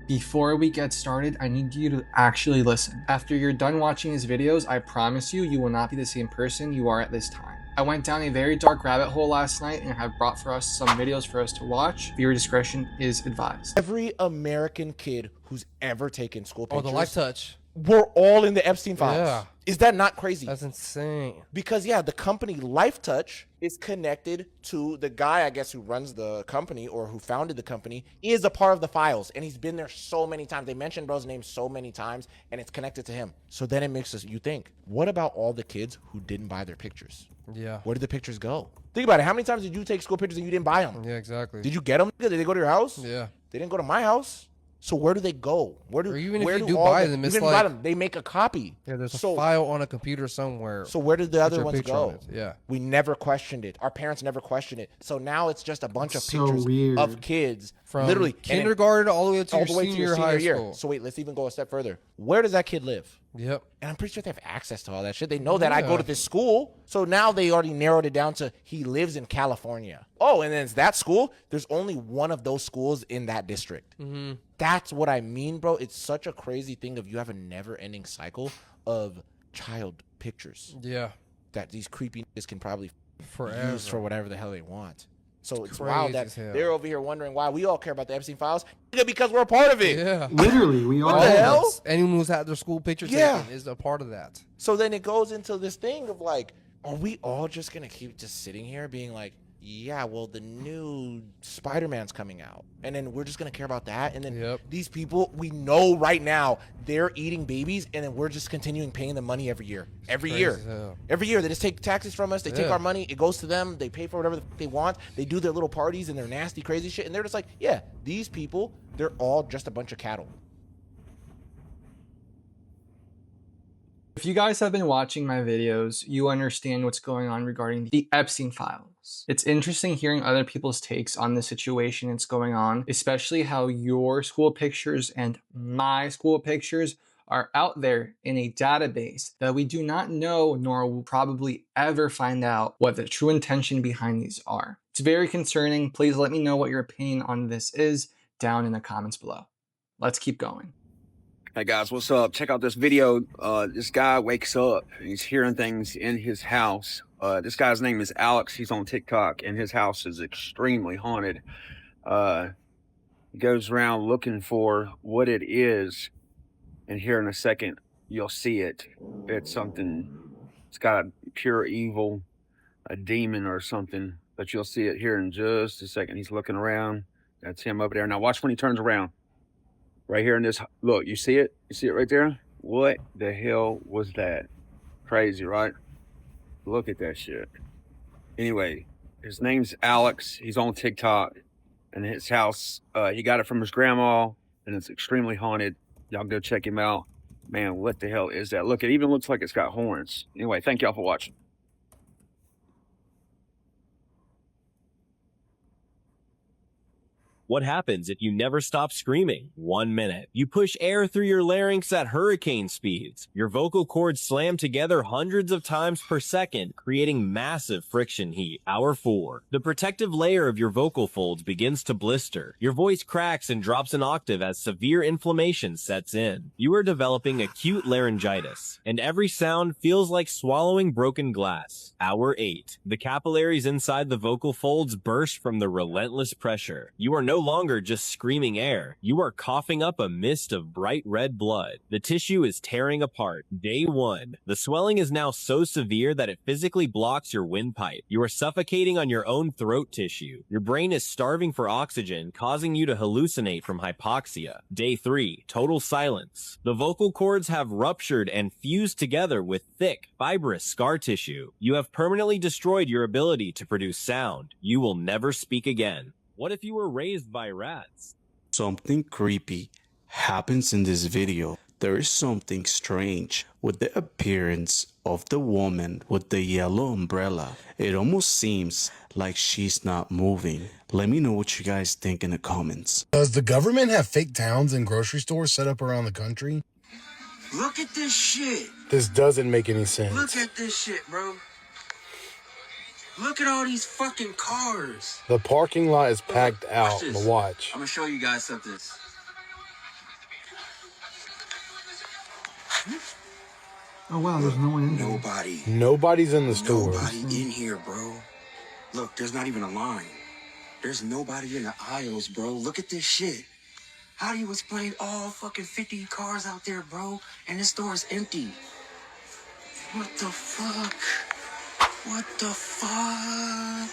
Before we get started, I need you to actually listen. After you're done watching these videos, I promise you, you will not be the same person you are at this time. I went down a very dark rabbit hole last night and have brought for us some videos for us to watch. Viewer discretion is advised. Every American kid who's ever taken school pictures. Oh, the life touch. We're all in the Epstein files. Yeah. Is that not crazy? That's insane. Because yeah, the company Lifetouch is connected to the guy, I guess, who runs the company or who founded the company, is a part of the files. And he's been there so many times. They mentioned bro's name so many times and it's connected to him. So then it makes us, you think, what about all the kids who didn't buy their pictures? Yeah. Where did the pictures go? Think about it. How many times did you take school pictures and you didn't buy them? Yeah, exactly. Did you get them? Did they go to your house? Yeah. They didn't go to my house. So where do they go? Or even if you do buy them, it's like they make a copy. Yeah, there's a file on a computer somewhere. So where did the other ones go? Yeah. We never questioned it. Our parents never questioned it. So now it's just a bunch of pictures of kids from literally kindergarten all the way to your senior high school. So wait, let's even go a step further. Where does that kid live? Yep. And I'm pretty sure they have access to all that shit. They know that I go to this school. So now they already narrowed it down to he lives in California. Oh, and then it's that school. There's only one of those schools in that district. Mm-hmm. That's what I mean, bro. It's such a crazy thing of you have a never-ending cycle of child pictures. Yeah. That these creepy niggas can probably use for whatever the hell they want. So it's crazy wild that they're over here wondering why we all care about the Epstein files because we're a part of it. Yeah. Literally, we what all the hell? Anyone who's had their school picture taken is a part of that. So then it goes into this thing of like, are we all just going to keep just sitting here being like, yeah, well, the new Spider-Man's coming out. And then we're just going to care about that. And then these people, we know right now, they're eating babies. And then we're just continuing paying them money every year. Every year. They just take taxes from us. They take our money. It goes to them. They pay for whatever they want. They do their little parties and their nasty, crazy shit. And they're just like, yeah, these people, they're all just a bunch of cattle. If you guys have been watching my videos, you understand what's going on regarding the Epstein files. It's interesting hearing other people's takes on the situation that's going on, especially how your school pictures and my school pictures are out there in a database that we do not know nor will probably ever find out what the true intention behind these are. It's very concerning. Please let me know what your opinion on this is down in the comments below. Let's keep going. Hey guys, what's up? Check out this video. This guy wakes up and he's hearing things in his house. This guy's name is Alex. He's on TikTok and his house is extremely haunted. He goes around looking for what it is, and here in a second you'll see it. It's something, it's got a pure evil, a demon or something, but you'll see it here in just a second. He's looking around. That's him over there. Now watch when he turns around. Right here in this, look, you see it? You see it right there? What the hell was that? Crazy, right? Look at that shit. Anyway, his name's Alex. He's on TikTok. And his house, he got it from his grandma. And it's extremely haunted. Y'all go check him out. Man, what the hell is that? Look, it even looks like it's got horns. Anyway, thank y'all for watching. What happens if you never stop screaming? 1 minute. You push air through your larynx at hurricane speeds. Your vocal cords slam together hundreds of times per second, creating massive friction heat. Hour 4. The protective layer of your vocal folds begins to blister. Your voice cracks and drops an octave as severe inflammation sets in. You are developing acute laryngitis, and every sound feels like swallowing broken glass. Hour 8. The capillaries inside the vocal folds burst from the relentless pressure. You are no longer just screaming air. You are coughing up a mist of bright red blood. The tissue is tearing apart. Day 1. The swelling is now so severe that it physically blocks your windpipe. You are suffocating on your own throat tissue. Your brain is starving for oxygen, causing you to hallucinate from hypoxia. Day 3. Total silence. The vocal cords have ruptured and fused together with thick, fibrous scar tissue. You have permanently destroyed your ability to produce sound. You will never speak again. What if you were raised by rats? Something creepy happens in this video. There is something strange with the appearance of the woman with the yellow umbrella. It almost seems like she's not moving. Let me know what you guys think in the comments. Does the government have fake towns and grocery stores set up around the country? Look at this shit. This doesn't make any sense. Look at this shit, bro. Look at all these fucking cars. The parking lot is packed out. Watch this. Watch. I'm gonna show you guys something. Oh wow, there's no one in here. Nobody. Nobody's in the store. Nobody in here, bro. Look, there's not even a line. There's nobody in the aisles, bro. Look at this shit. How do you explain all fucking 50 cars out there, bro? And this store is empty. What the fuck? What the fuck?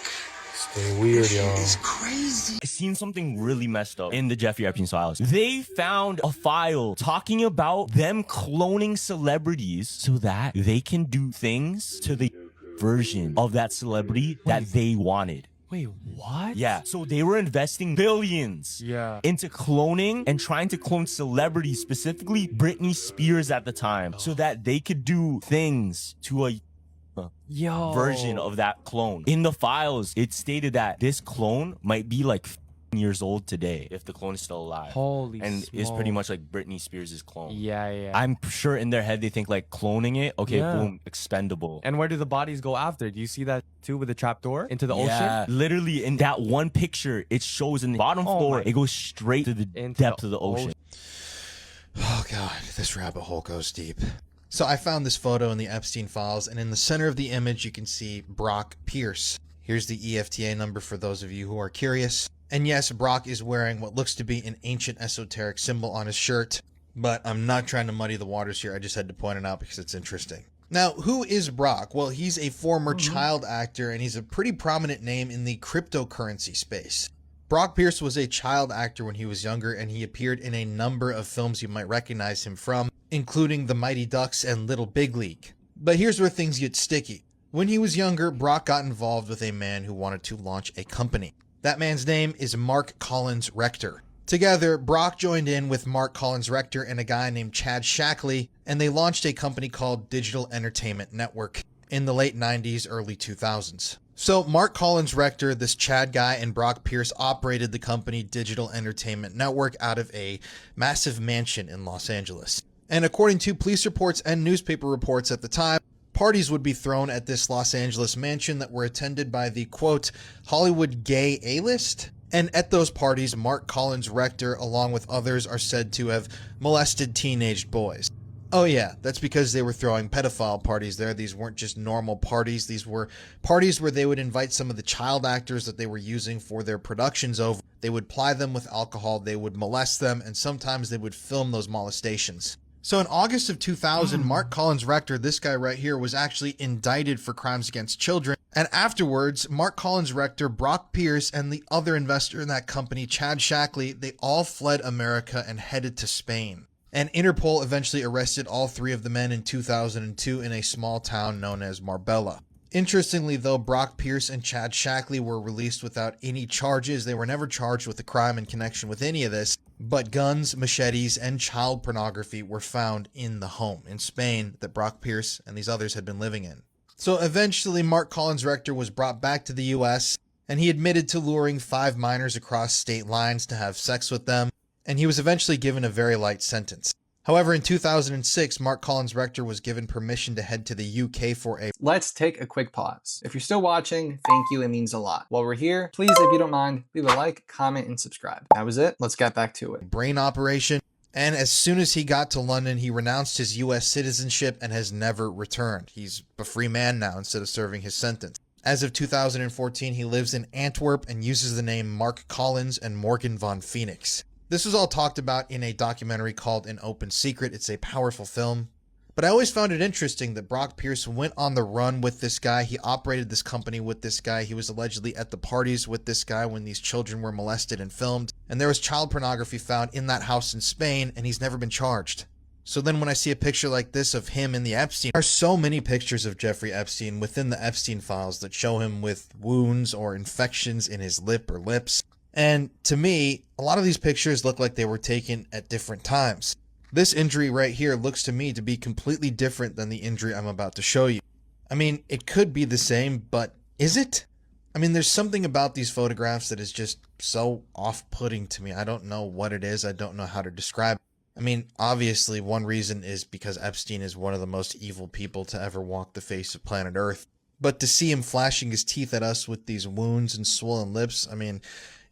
Stay weird, This shit y'all. is crazy. I seen something really messed up in the Jeffrey Epstein files. They found a file talking about them cloning celebrities so that they can do things to the version of that celebrity that they wanted. Wait, what? Yeah, so they were investing billions into cloning and trying to clone celebrities, specifically Britney Spears at the time, so that they could do things to a version of that clone. In the files, it stated that this clone might be like years old today if the clone is still alive. Holy and smoke. is pretty much like Britney Spears' clone. Yeah. I'm sure in their head they think like cloning it, okay, Yeah. boom, expendable. And where do the bodies go after? Do you see that too with the trapdoor into the Yeah, ocean? literally in that one picture, it shows in the bottom floor, it goes straight to the Into depth the of the ocean. Oh god, this rabbit hole goes deep. So I found this photo in the Epstein files, and in the center of the image you can see Brock Pierce. Here's the EFTA number for those of you who are curious. And yes, Brock is wearing what looks to be an ancient esoteric symbol on his shirt, but I'm not trying to muddy the waters here, I just had to point it out because it's interesting. Now, who is Brock? Well, he's a former child actor, and he's a pretty prominent name in the cryptocurrency space. Brock Pierce was a child actor when he was younger, and he appeared in a number of films you might recognize him from, including The Mighty Ducks and Little Big League. But here's where things get sticky. When he was younger, Brock got involved with a man who wanted to launch a company. That man's name is Mark Collins Rector. Together, Brock joined in with Mark Collins Rector and a guy named Chad Shackley, and they launched a company called Digital Entertainment Network in the late 90s, early 2000s. So Mark Collins Rector, this Chad guy, and Brock Pierce operated the company Digital Entertainment Network out of a massive mansion in Los Angeles. And according to police reports and newspaper reports at the time, parties would be thrown at this Los Angeles mansion that were attended by the, quote, Hollywood gay A-list. And at those parties, Mark Collins Rector, along with others, are said to have molested teenage boys. Oh yeah, that's because they were throwing pedophile parties there. These weren't just normal parties. These were parties where they would invite some of the child actors that they were using for their productions over. They would ply them with alcohol, they would molest them, and sometimes they would film those molestations. So in August of 2000, Mark Collins Rector, this guy right here, was actually indicted for crimes against children. And afterwards, Mark Collins Rector, Brock Pierce, and the other investor in that company, Chad Shackley, they all fled America and headed to Spain. And Interpol eventually arrested all three of the men in 2002 in a small town known as Marbella. Interestingly, though, Brock Pierce and Chad Shackley were released without any charges. They were never charged with a crime in connection with any of this, but guns, machetes, and child pornography were found in the home in Spain that Brock Pierce and these others had been living in. So eventually, Mark Collins Rector was brought back to the U.S., and he admitted to luring 5 minors across state lines to have sex with them, and he was eventually given a very light sentence. However, in 2006, Mark Collins Rector was given permission to head to the UK for a... Let's take a quick pause. If you're still watching, thank you, it means a lot. While we're here, please, if you don't mind, leave a like, comment, and subscribe. That was it. Let's get back to it. brain operation, and as soon as he got to London, he renounced his US citizenship and has never returned. He's a free man now instead of serving his sentence. As of 2014, he lives in Antwerp and uses the name Mark Collins and Morgan von Phoenix. This was all talked about in a documentary called An Open Secret. It's a powerful film. But I always found it interesting that Brock Pierce went on the run with this guy. He operated this company with this guy. He was allegedly at the parties with this guy when these children were molested and filmed. And there was child pornography found in that house in Spain, and he's never been charged. So then when I see a picture like this of him in the Epstein, there are so many pictures of Jeffrey Epstein within the Epstein files that show him with wounds or infections in his lip or lips. And to me, a lot of these pictures look like they were taken at different times. This injury right here looks to me to be completely different than the injury I'm about to show you. I mean, it could be the same, but is it? I mean, there's something about these photographs that is just so off-putting to me. I don't know what it is. I don't know how to describe it. I mean, obviously, one reason is because Epstein is one of the most evil people to ever walk the face of planet Earth. But to see him flashing his teeth at us with these wounds and swollen lips, I mean,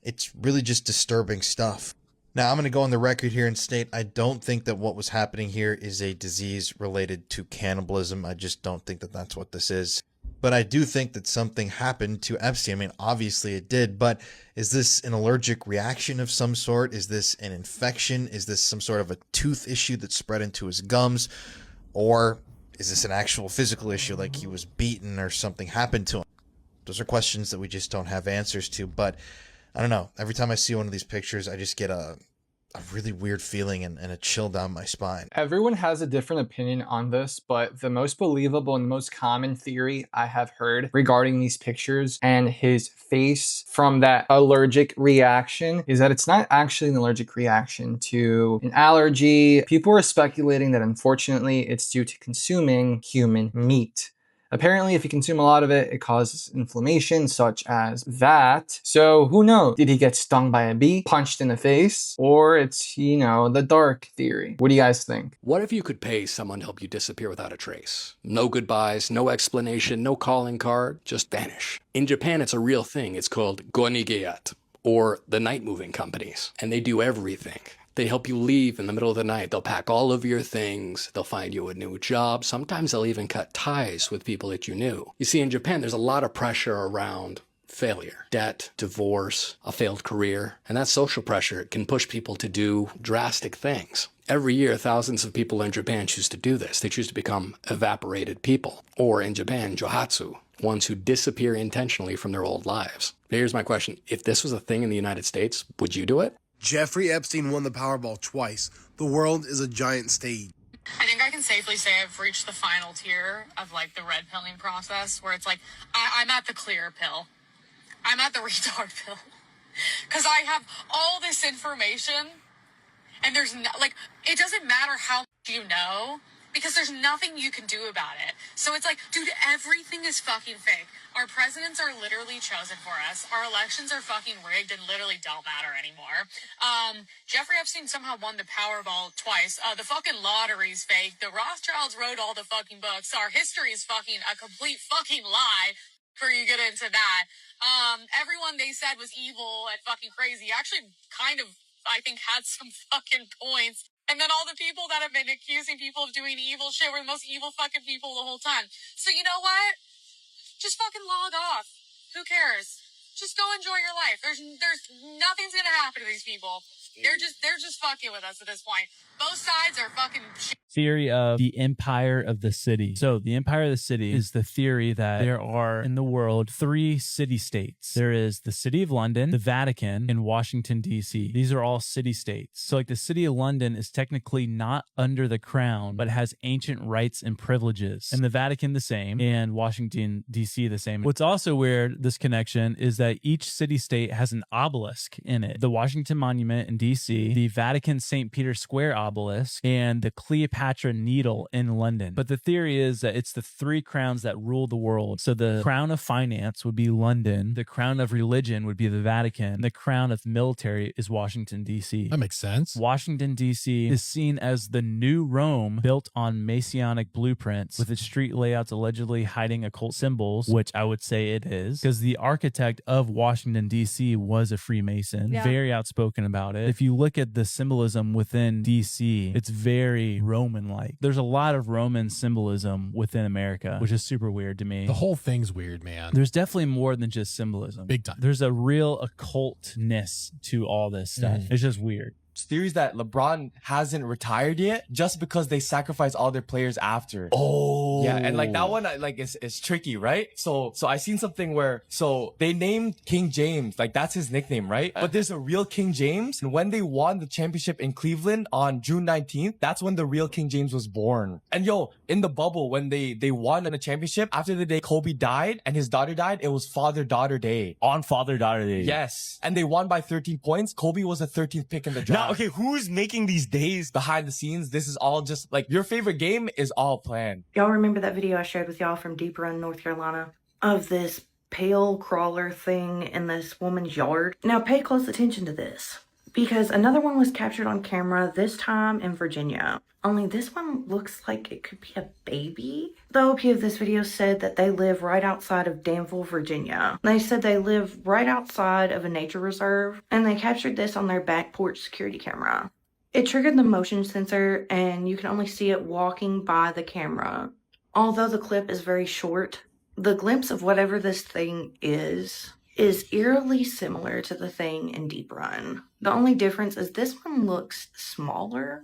it's really just disturbing stuff. Now, I'm going to go on the record here and state I don't think that what was happening here is a disease related to cannibalism. I just don't think that that's what this is. But I do think that something happened to Epstein. I mean, obviously it did, but is this an allergic reaction of some sort? Is this an infection? Is this some sort of a tooth issue that spread into his gums? Or is this an actual physical issue, like he was beaten or something happened to him? Those are questions that we just don't have answers to, but I don't know. Every time I see one of these pictures, I just get a really weird feeling and a chill down my spine. Everyone has a different opinion on this, but the most believable and the most common theory I have heard regarding these pictures and his face from that allergic reaction is that it's not actually an allergic reaction to an allergy. People are speculating that unfortunately it's due to consuming human meat. Apparently, if you consume a lot of it, it causes inflammation such as that. So who knows? Did he get stung by a bee, punched in the face? Or it's, you know, the dark theory. What do you guys think? What if you could pay someone to help you disappear without a trace? No goodbyes, no explanation, no calling card, just vanish. In Japan, it's a real thing. It's called gonigeyat, or the night moving companies. And they do everything. They help you leave in the middle of the night. They'll pack all of your things. They'll find you a new job. Sometimes they'll even cut ties with people that you knew. You see, in Japan, there's a lot of pressure around failure, debt, divorce, a failed career. And that social pressure can push people to do drastic things. Every year, thousands of people in Japan choose to do this. They choose to become evaporated people. Or in Japan, johatsu, ones who disappear intentionally from their old lives. Here's my question. If this was a thing in the United States, would you do it? Jeffrey Epstein won the Powerball twice. The world is a giant stage. I think I can safely say I've reached the final tier of like the red pilling process where it's like, I'm at the clear pill. I'm at the retard pill. Because I have all this information and there's no, like, it doesn't matter how much you know because there's nothing you can do about it. So it's like, dude, everything is fucking fake. Our presidents are literally chosen for us. Our elections are fucking rigged and literally don't matter anymore. Jeffrey Epstein somehow won the Powerball twice. The fucking lottery's fake. The Rothschilds wrote all the fucking books. Our history is fucking a complete fucking lie before you get into that. Everyone they said was evil and fucking crazy actually kind of, I think, had some fucking points. And then all the people that have been accusing people of doing evil shit were the most evil fucking people the whole time. So you know what? Just fucking log off. Who cares? Just go enjoy your life. There's nothing's gonna happen to these people. They're just fucking with us at this point. Both sides are fucking shit. Theory of the empire of the city. So the empire of the city is the theory that there are in the world 3 city-states. There is the city of London, the Vatican, and Washington, D.C. These are all city-states. So like the city of London is technically not under the crown, but has ancient rights and privileges. And the Vatican the same, and Washington, D.C. the same. What's also weird, this connection, is that each city-state has an obelisk in it. The Washington Monument in D.C., the Vatican St. Peter Square obelisk, and the Cleopatra Needle in London. But the theory is that it's the 3 crowns that rule the world. So the crown of finance would be London, the crown of religion would be the Vatican, and the crown of military is Washington, D.C. That makes sense. Washington, D.C. is seen as the new Rome built on Masonic blueprints with its street layouts allegedly hiding occult symbols, which I would say it is, because the architect of Washington, D.C. was a Freemason, very outspoken about it. If you look at the symbolism within D.C., it's very Roman-like. There's a lot of Roman symbolism within America, which is super weird to me. The whole thing's weird, man. There's definitely more than just symbolism. Big time. There's a real occultness to all this stuff. It's just weird. Theories that LeBron hasn't retired yet just because they sacrifice all their players after. Oh. Yeah, and like that one like is tricky, right? So I seen something where they named King James, like that's his nickname, right? But there's a real King James, and when they won the championship in Cleveland on June 19th, that's when the real King James was born. And in the bubble when they won the championship, after the day Kobe died and his daughter died, it was Father-Daughter Day. On Father-Daughter Day. Yes. And they won by 13 points. Kobe was the 13th pick in the draft. Now, okay, who's making these days? Behind the scenes, this is all just like your favorite game is all planned. Y'all remember that video I shared with y'all from Deep Run, North Carolina, of this pale crawler thing in this woman's yard? Now pay close attention to this. because another one was captured on camera, this time in Virginia. Only this one looks like it could be a baby. The OP of this video said that they live right outside of Danville, Virginia. They said they live right outside of a nature reserve, and they captured this on their back porch security camera. It triggered the motion sensor, and you can only see it walking by the camera. Although the clip is very short, the glimpse of whatever this thing is eerily similar to the thing in Deep Run. The only difference is this one looks smaller.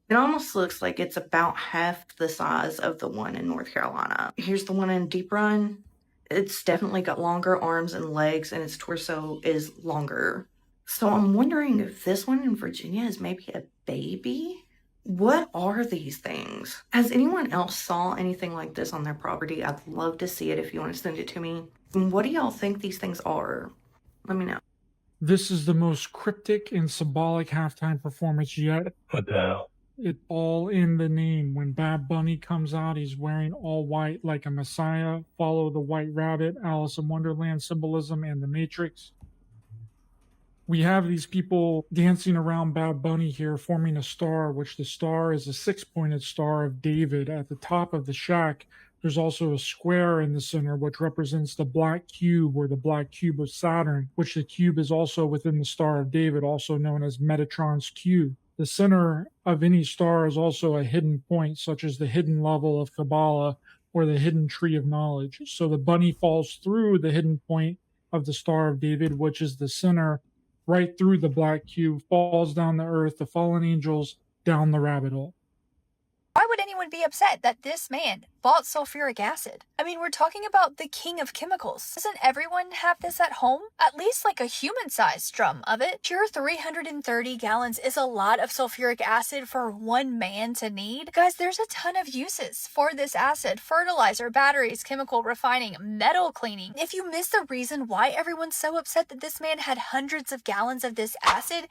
It almost looks like it's about half the size of the one in North Carolina. Here's the one in Deep Run. It's definitely got longer arms and legs, and its torso is longer. So I'm wondering if this one in Virginia is maybe a baby? What are these things? Has anyone else saw anything like this on their property? I'd love to see it if you want to send it to me. And what do y'all think these things are? Let me know. This is the most cryptic and symbolic halftime performance yet. What the hell? It's all in the name. When Bad Bunny comes out, he's wearing all white like a messiah. Follow the White Rabbit, Alice in Wonderland symbolism, and the Matrix. We have these people dancing around Bad Bunny here, forming a star, which the star is a six-pointed star of David. At the top of the shack, there's also a square in the center, which represents the black cube, or the black cube of Saturn, which the cube is also within the Star of David, also known as Metatron's cube. The center of any star is also a hidden point, such as the hidden level of Kabbalah or the hidden tree of knowledge. So the bunny falls through the hidden point of the Star of David, which is the center, right through the black cube, falls down the earth, the fallen angels down the rabbit hole. Why would anyone be upset that this man bought sulfuric acid? I mean, we're talking about the king of chemicals. Doesn't everyone have this at home? At least like a human-sized drum of it. Sure, 330 gallons is a lot of sulfuric acid for one man to need. Guys, there's a ton of uses for this acid. Fertilizer, batteries, chemical refining, metal cleaning. If you miss the reason why everyone's so upset that this man had hundreds of gallons of this acid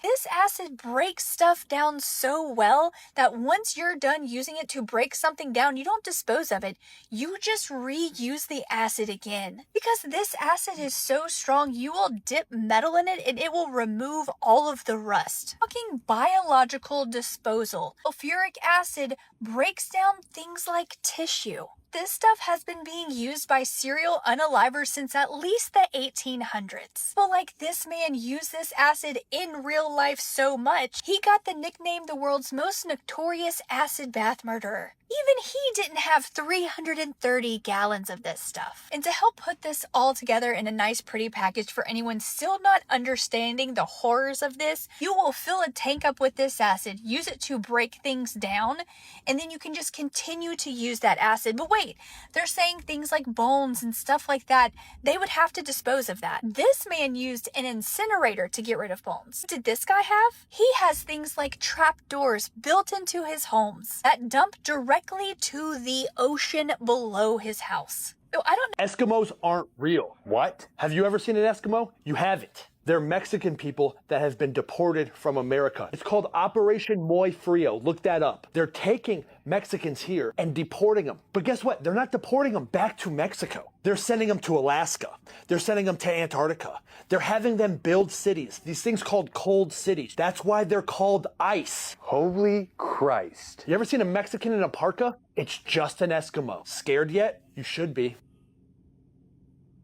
breaks stuff down so well that once you're done using it to break something down, you don't dispose of it. You just reuse the acid again. Because this acid is so strong, you will dip metal in it and it will remove all of the rust. Fucking biological disposal. Sulfuric acid breaks down things like tissue. This stuff has been being used by serial unalivers since at least the 1800s. But like, this man used this acid in real life so much, he got the nickname the world's most notorious acid bath murderer. Even he didn't have 330 gallons of this stuff. And to help put this all together in a nice pretty package for anyone still not understanding the horrors of this, you will fill a tank up with this acid, use it to break things down, and then you can just continue to use that acid. But wait, they're saying things like bones and stuff like that, they would have to dispose of that. This man used an incinerator to get rid of bones. What did this guy have? He has things like trap doors built into his homes that dump directly to the ocean below his house. So I don't know. Eskimos aren't real. What? Have you ever seen an Eskimo? You haven't. They're Mexican people that have been deported from America. It's called Operation Muy Frio. Look that up. They're taking Mexicans here and deporting them. But guess what? They're not deporting them back to Mexico. They're sending them to Alaska. They're sending them to Antarctica. They're having them build cities. These things called cold cities. That's why they're called ice. Holy Christ. You ever seen a Mexican in a parka? It's just an Eskimo. Scared yet? You should be.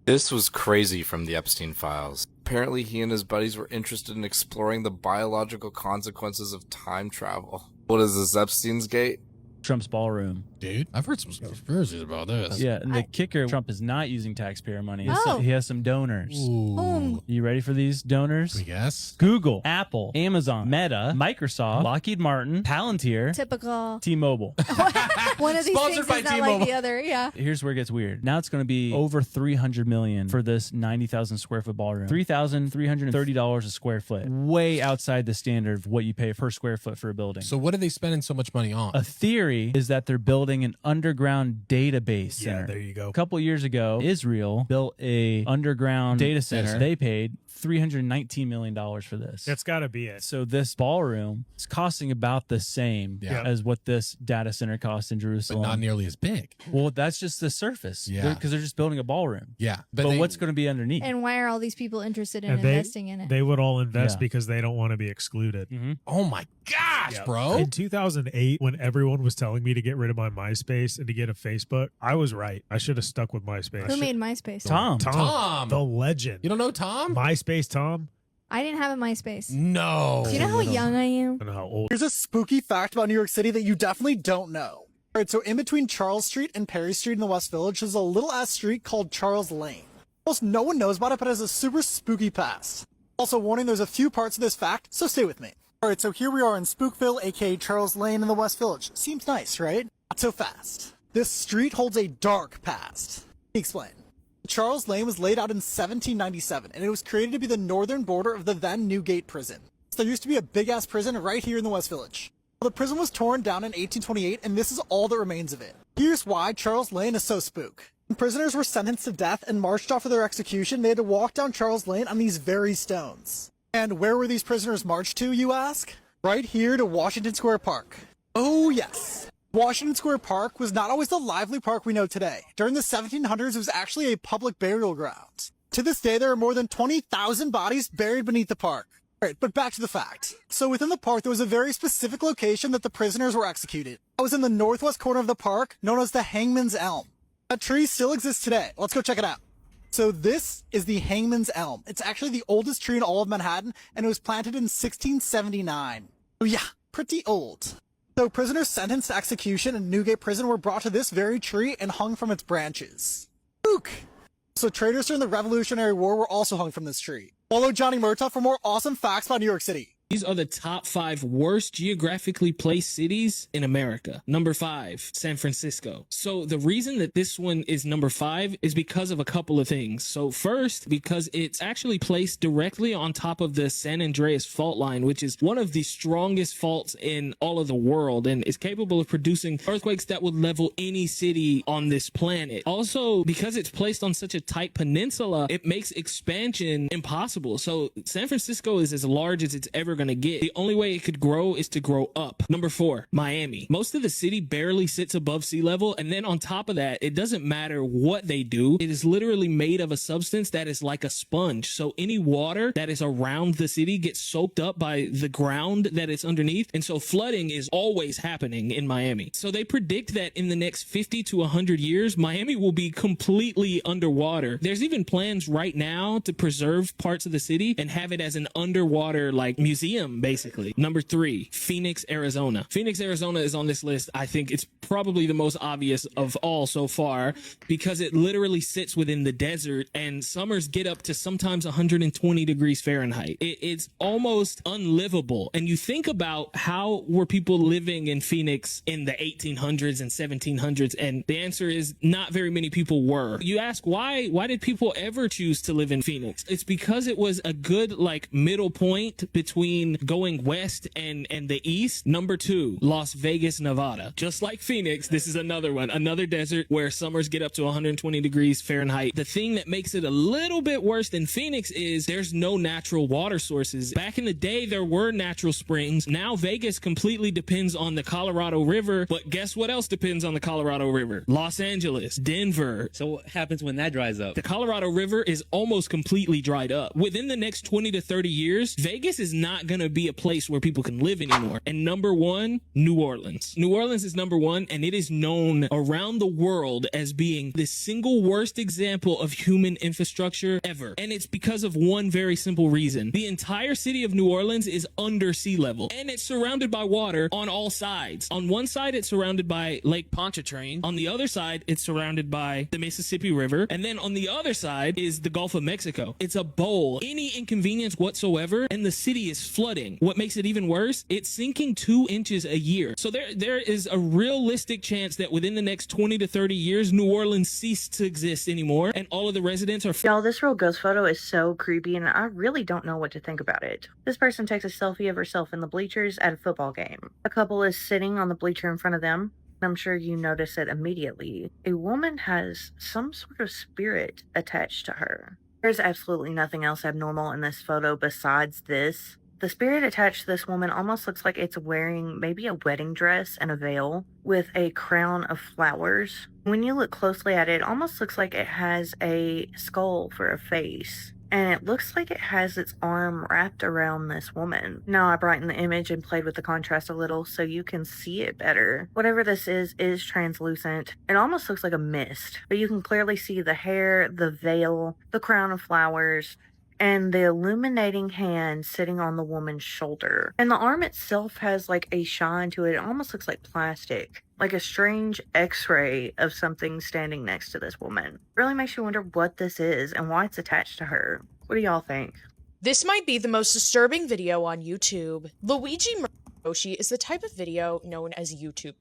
This was crazy from the Epstein files. Apparently he and his buddies were interested in exploring the biological consequences of time travel. What is this, Epstein's Gate? Trump's ballroom. Dude, I've heard some conspiracies about this. Yeah, and the kicker, Trump is not using taxpayer money. Oh. He has some donors. Ooh. You ready for these donors? I guess. Google, Apple, Amazon, Meta, Microsoft, Lockheed Martin, Palantir, Typical. T-Mobile. One of these Sponsored things by is not T-Mobile. like the other. Yeah. Here's where it gets weird. Now it's going to be over $300 million for this 90,000 square foot ballroom. $3,330 a square foot. Way outside the standard of what you pay per square foot for a building. So what are they spending so much money on? A theory is that they're building an underground database center. Yeah, there you go. A couple years ago, Israel built a underground data center. They paid $319 million for this. That's got to be it. So this ballroom is costing about the same as what this data center cost in Jerusalem. But not nearly as big. Well, that's just the surface. Yeah. Because they're just building a ballroom. Yeah. But what's going to be underneath? And why are all these people interested in And investing in it? They would all invest Yeah. because they don't want to be excluded. Oh my gosh, bro. In 2008, when everyone was telling me to get rid of my MySpace and to get a Facebook, I was right. I should have stuck with MySpace. Who made MySpace? Tom. The legend. You don't know Tom? MySpace Tom? I didn't have a MySpace. No. Do you know how young I am? I don't know how old. Here's a spooky fact about New York City that you definitely don't know. All right, so in between Charles Street and Perry Street in the West Village, there's a little ass street called Charles Lane. Almost no one knows about it, but it has a super spooky past. Also warning, there's a few parts of this fact, so stay with me. All right, so here we are in Spookville, aka Charles Lane in the West Village. Seems nice, right? Not so fast. This street holds a dark past. Let me explain. Charles Lane was laid out in 1797, and it was created to be the northern border of the then Newgate prison. So there used to be a big-ass prison right here in the West Village. Well, the prison was torn down in 1828, and this is all that remains of it. Here's why Charles Lane is so spook. When prisoners were sentenced to death and marched off for their execution, they had to walk down Charles Lane on these very stones. And where were these prisoners marched to, you ask? Right here to Washington Square Park. Oh yes. Washington Square Park was not always the lively park we know today. During the 1700s, it was actually a public burial ground. To this day, there are more than 20,000 bodies buried beneath the park. Alright, but back to the fact. So within the park, there was a very specific location that the prisoners were executed. That was in the northwest corner of the park, known as the Hangman's Elm. That tree still exists today. Let's go check it out. So this is the Hangman's Elm. It's actually the oldest tree in all of Manhattan, and it was planted in 1679. Oh yeah, pretty old. So prisoners sentenced to execution in Newgate Prison were brought to this very tree and hung from its branches. Spook! So traitors during the Revolutionary War were also hung from this tree. Follow Johnny Murtaugh for more awesome facts about New York City. These are the top 5 worst geographically placed cities in America. Number 5, San Francisco. So the reason that this one is number 5 is because of a couple of things. So first, because it's actually placed directly on top of the San Andreas fault line, which is one of the strongest faults in all of the world and is capable of producing earthquakes that would level any city on this planet. Also, because it's placed on such a tight peninsula, it makes expansion impossible. So San Francisco is as large as it's ever going to get. The only way it could grow is to grow up. Number 4, Miami. Most of the city barely sits above sea level, and then on top of that, it doesn't matter what they do. It is literally made of a substance that is like a sponge. So any water that is around the city gets soaked up by the ground that it's underneath, and so flooding is always happening in Miami. So they predict that in the next 50 to 100 years, Miami will be completely underwater. There's even plans right now to preserve parts of the city and have it as an underwater like museum, basically. Number 3, Phoenix, Arizona. Phoenix, Arizona is on this list. I think it's probably the most obvious of all so far because it literally sits within the desert and summers get up to sometimes 120 degrees Fahrenheit. It's almost unlivable. And you think about how were people living in Phoenix in the 1800s and 1700s, and the answer is not very many people were. You ask why did people ever choose to live in Phoenix? It's because it was a good like middle point between going west and the east. Number 2, Las Vegas, Nevada. Just like Phoenix, this is another one, another desert where summers get up to 120 degrees Fahrenheit. The thing that makes it a little bit worse than Phoenix is there's no natural water sources. Back in the day, there were natural springs. Now Vegas completely depends on the Colorado River, but guess what else depends on the Colorado River? Los Angeles, Denver. So what happens when that dries up? The Colorado River is almost completely dried up. Within the next 20 to 30 years, Vegas is not going to be a place where people can live anymore. And number 1, New Orleans. New Orleans is number 1, and it is known around the world as being the single worst example of human infrastructure ever. And it's because of one very simple reason. The entire city of New Orleans is under sea level, and it's surrounded by water on all sides. On one side, it's surrounded by Lake Pontchartrain. On the other side, it's surrounded by the Mississippi River. And then on the other side is the Gulf of Mexico. It's a bowl. Any inconvenience whatsoever, and the city is flooding. What makes it even worse, it's sinking 2 inches a year. So there is a realistic chance that within the next 20 to 30 years, New Orleans ceased to exist anymore, and all of the residents are... Y'all, this real ghost photo is so creepy, and I really don't know what to think about it. This person takes a selfie of herself in the bleachers at a football game. A couple is sitting on the bleacher in front of them. I'm sure you notice it immediately. A woman has some sort of spirit attached to her. There's absolutely nothing else abnormal in this photo besides this. The spirit attached to this woman almost looks like it's wearing maybe a wedding dress and a veil with a crown of flowers. When you look closely at it, it almost looks like it has a skull for a face. And it looks like it has its arm wrapped around this woman. Now I brightened the image and played with the contrast a little so you can see it better. Whatever this is translucent. It almost looks like a mist, but you can clearly see the hair, the veil, the crown of flowers, and the illuminating hand sitting on the woman's shoulder. And the arm itself has like a shine to it. It almost looks like plastic, like a strange x-ray of something standing next to this woman. Really makes you wonder what this is and why it's attached to her. What do y'all think? This might be the most disturbing video on YouTube. Luigi Yoshi is the type of video known as YouTube,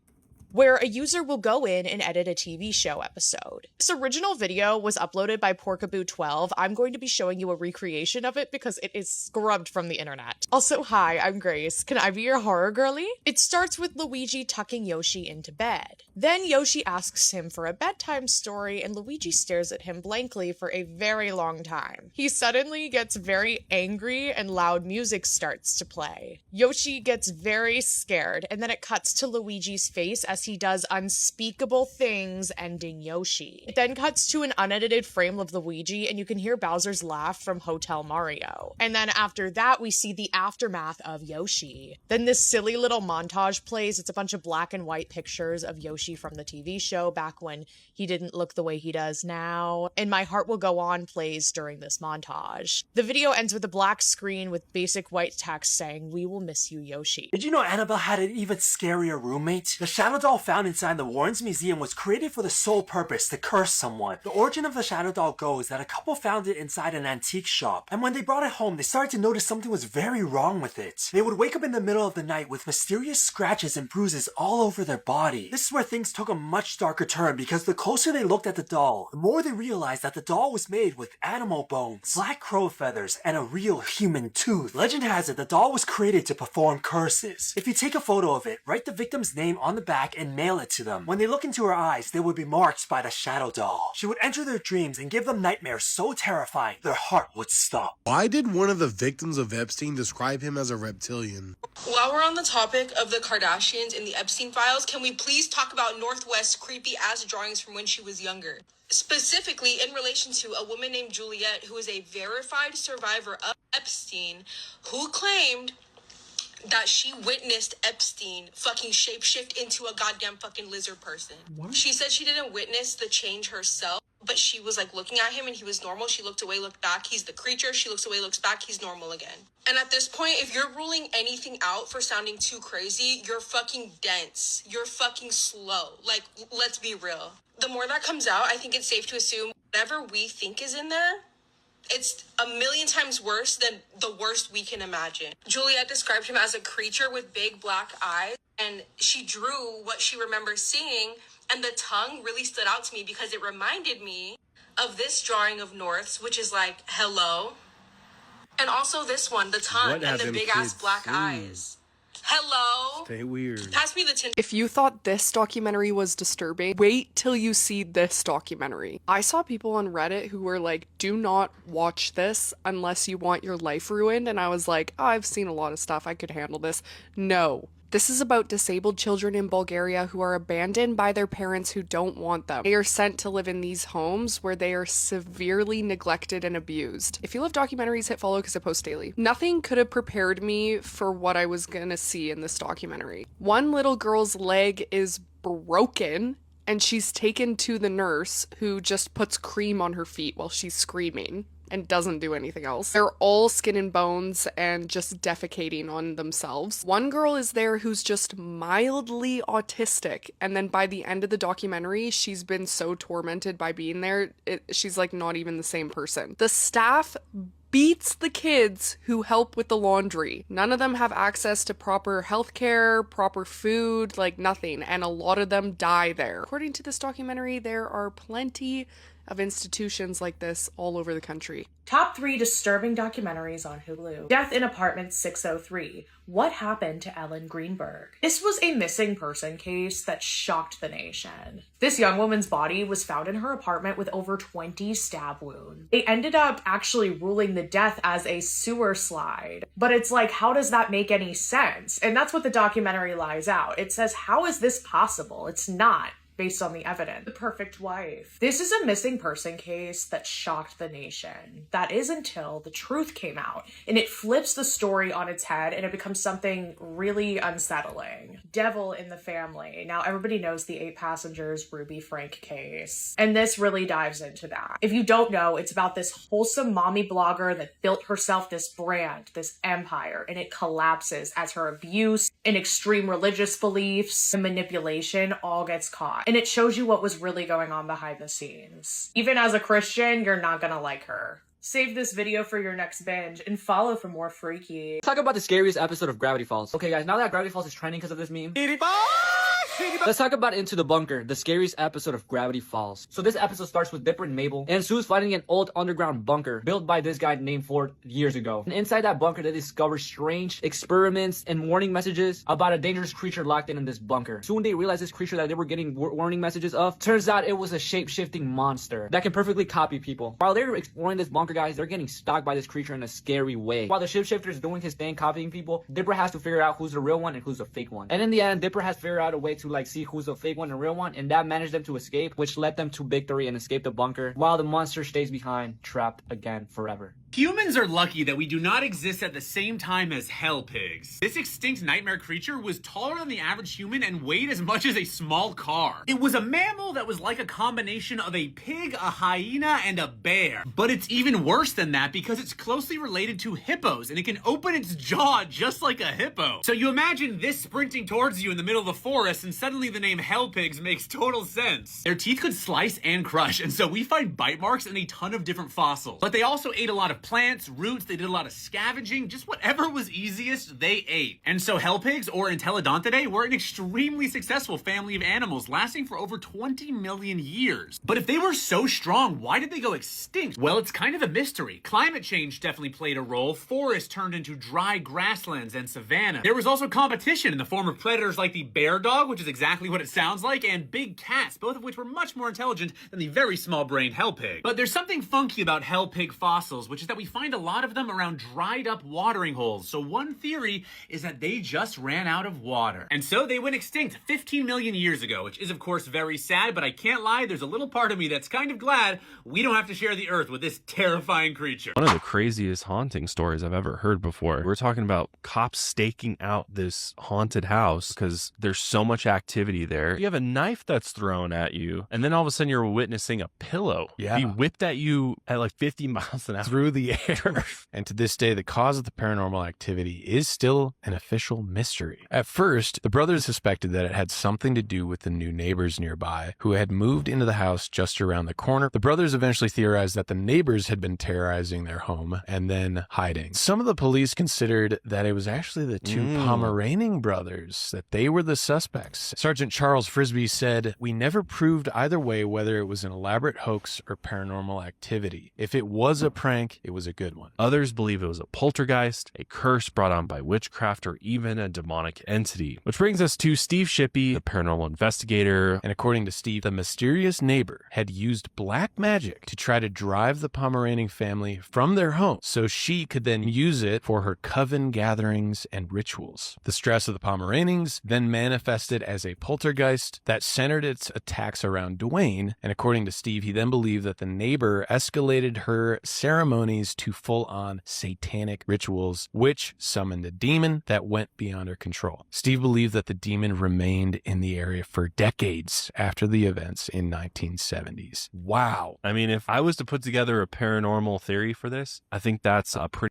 where a user will go in and edit a TV show episode. This original video was uploaded by Porkaboo12. I'm going to be showing you a recreation of it because it is scrubbed from the internet. Also, hi, I'm Grace. Can I be your horror girly? It starts with Luigi tucking Yoshi into bed. Then Yoshi asks him for a bedtime story and Luigi stares at him blankly for a very long time. He suddenly gets very angry and loud music starts to play. Yoshi gets very scared and then it cuts to Luigi's face as he does unspeakable things, ending Yoshi. It then cuts to an unedited frame of Luigi, and you can hear Bowser's laugh from Hotel Mario. And then after that, we see the aftermath of Yoshi. Then this silly little montage plays. It's a bunch of black and white pictures of Yoshi from the TV show back when he didn't look the way he does now. And My Heart Will Go On plays during this montage. The video ends with a black screen with basic white text saying, "We will miss you, Yoshi." Did you know Annabelle had an even scarier roommate? The shadow doll found inside the Warrens Museum was created for the sole purpose to curse someone. The origin of the shadow doll goes that a couple found it inside an antique shop, and when they brought it home, they started to notice something was very wrong with it. They would wake up in the middle of the night with mysterious scratches and bruises all over their body. This is where things took a much darker turn, because the closer they looked at the doll, the more they realized that the doll was made with animal bones, black crow feathers, and a real human tooth. Legend has it the doll was created to perform curses. If you take a photo of it, write the victim's name on the back and mail it to them. When they look into her eyes, they would be marked by the shadow doll. She would enter their dreams and give them nightmares so terrifying, their heart would stop. Why did one of the victims of Epstein describe him as a reptilian? While we're on the topic of the Kardashians and the Epstein files, can we please talk about Northwest's creepy ass drawings from when she was younger? Specifically in relation to a woman named Juliet, who is a verified survivor of Epstein, who claimed that she witnessed Epstein fucking shapeshift into a goddamn fucking lizard person. What? She said she didn't witness the change herself, but she was like looking at him and he was normal. She looked away, looked back. He's the creature. She looks away, looks back. He's normal again. And at this point, if you're ruling anything out for sounding too crazy, you're fucking dense. You're fucking slow. Like, let's be real. The more that comes out, I think it's safe to assume whatever we think is in there, it's a million times worse than the worst we can imagine. Juliet described him as a creature with big black eyes, and she drew what she remembers seeing, and the tongue really stood out to me because it reminded me of this drawing of North's, which is like, hello. And also this one, the tongue and the big-ass black eyes. Hello? Stay weird. Pass me the tin. If you thought this documentary was disturbing, wait till you see this documentary. I saw people on Reddit who were like, do not watch this unless you want your life ruined. And I was like, oh, I've seen a lot of stuff. I could handle this. No. This is about disabled children in Bulgaria who are abandoned by their parents who don't want them. They are sent to live in these homes where they are severely neglected and abused. If you love documentaries, hit follow because I post daily. Nothing could have prepared me for what I was gonna see in this documentary. One little girl's leg is broken and she's taken to the nurse who just puts cream on her feet while she's screaming and doesn't do anything else. They're all skin and bones and just defecating on themselves. One girl is there who's just mildly autistic, and then by the end of the documentary, she's been so tormented by being there, she's like not even the same person. The staff beats the kids who help with the laundry. None of them have access to proper healthcare, proper food, like nothing, and a lot of them die there. According to this documentary, there are plenty of institutions like this all over the country. Top 3 disturbing documentaries on Hulu. Death in Apartment 603. What happened to Ellen Greenberg? This was a missing person case that shocked the nation. This young woman's body was found in her apartment with over 20 stab wounds. They ended up actually ruling the death as a sewer slide. But it's like, how does that make any sense? And that's what the documentary lies out. It says, how is this possible? It's not, based on the evidence. The Perfect Wife. This is a missing person case that shocked the nation. That is until the truth came out, and it flips the story on its head and it becomes something really unsettling. Devil in the Family. Now everybody knows the 8 Passengers Ruby Frank case, and this really dives into that. If you don't know, it's about this wholesome mommy blogger that built herself this brand, this empire, and it collapses as her abuse and extreme religious beliefs and manipulation all gets caught. And it shows you what was really going on behind the scenes. Even as a Christian, you're not gonna like her. Save this video for your next binge and follow for more freaky. Let's talk about the scariest episode of Gravity Falls. Okay guys, now that Gravity Falls is trending because of this meme, let's talk about Into the Bunker, the scariest episode of Gravity Falls. So this episode starts with Dipper and Mabel, and Sue's finding an old underground bunker built by this guy named Ford years ago. And inside that bunker, they discover strange experiments and warning messages about a dangerous creature locked in this bunker. Soon they realize this creature that they were getting warning messages of, turns out it was a shape-shifting monster that can perfectly copy people. While they're exploring this bunker, guys, they're getting stalked by this creature in a scary way. While the shapeshifter is doing his thing, copying people, Dipper has to figure out who's the real one and who's the fake one. And in the end, Dipper has figured out a way to see who's the fake one and real one, and that managed them to escape, which led them to victory and escape the bunker, while the monster stays behind, trapped again forever. Humans are lucky that we do not exist at the same time as hell pigs. This extinct nightmare creature was taller than the average human and weighed as much as a small car. It was a mammal that was like a combination of a pig, a hyena, and a bear. But it's even worse than that because it's closely related to hippos, and it can open its jaw just like a hippo. So you imagine this sprinting towards you in the middle of the forest, and suddenly the name hell pigs makes total sense. Their teeth could slice and crush, and so we find bite marks in a ton of different fossils. But they also ate a lot of plants, roots, they did a lot of scavenging, just whatever was easiest, they ate. And so hell pigs, or Entelodontidae, were an extremely successful family of animals, lasting for over 20 million years. But if they were so strong, why did they go extinct? Well, it's kind of a mystery. Climate change definitely played a role. Forests turned into dry grasslands and savanna. There was also competition in the form of predators like the bear dog, which is exactly what it sounds like, and big cats, both of which were much more intelligent than the very small-brained hell pig. But there's something funky about hell pig fossils, which is that we find a lot of them around dried up watering holes. So one theory is that they just ran out of water. And so they went extinct 15 million years ago, which is of course very sad, but I can't lie, there's a little part of me that's kind of glad we don't have to share the earth with this terrifying creature. One of the craziest haunting stories I've ever heard before. We're talking about cops staking out this haunted house because there's so much activity there. You have a knife that's thrown at you, and then all of a sudden you're witnessing a pillow be whipped at you at like 50 miles an hour through the air. And to this day, the cause of the paranormal activity is still an official mystery. At first, the brothers suspected that it had something to do with the new neighbors nearby who had moved into the house just around the corner. The brothers eventually theorized that the neighbors had been terrorizing their home and then hiding. Some of the police considered that it was actually the two Pomeranian brothers, that they were the suspects. Sergeant Charles Frisbee said, "We never proved either way whether it was an elaborate hoax or paranormal activity. If it was a prank, it was a good one. Others believe it was a poltergeist, a curse brought on by witchcraft, or even a demonic entity." Which brings us to Steve Shippey, the paranormal investigator. And according to Steve, the mysterious neighbor had used black magic to try to drive the Pomeranian family from their home so she could then use it for her coven gatherings and rituals. The stress of the Pomeranians then manifested as a poltergeist that centered its attacks around Dwayne. And according to Steve, he then believed that the neighbor escalated her ceremonies to full-on satanic rituals, which summoned a demon that went beyond her control. Steve believed that the demon remained in the area for decades after the events in 1970s. Wow. I mean, if I was to put together a paranormal theory for this, I think that's a pretty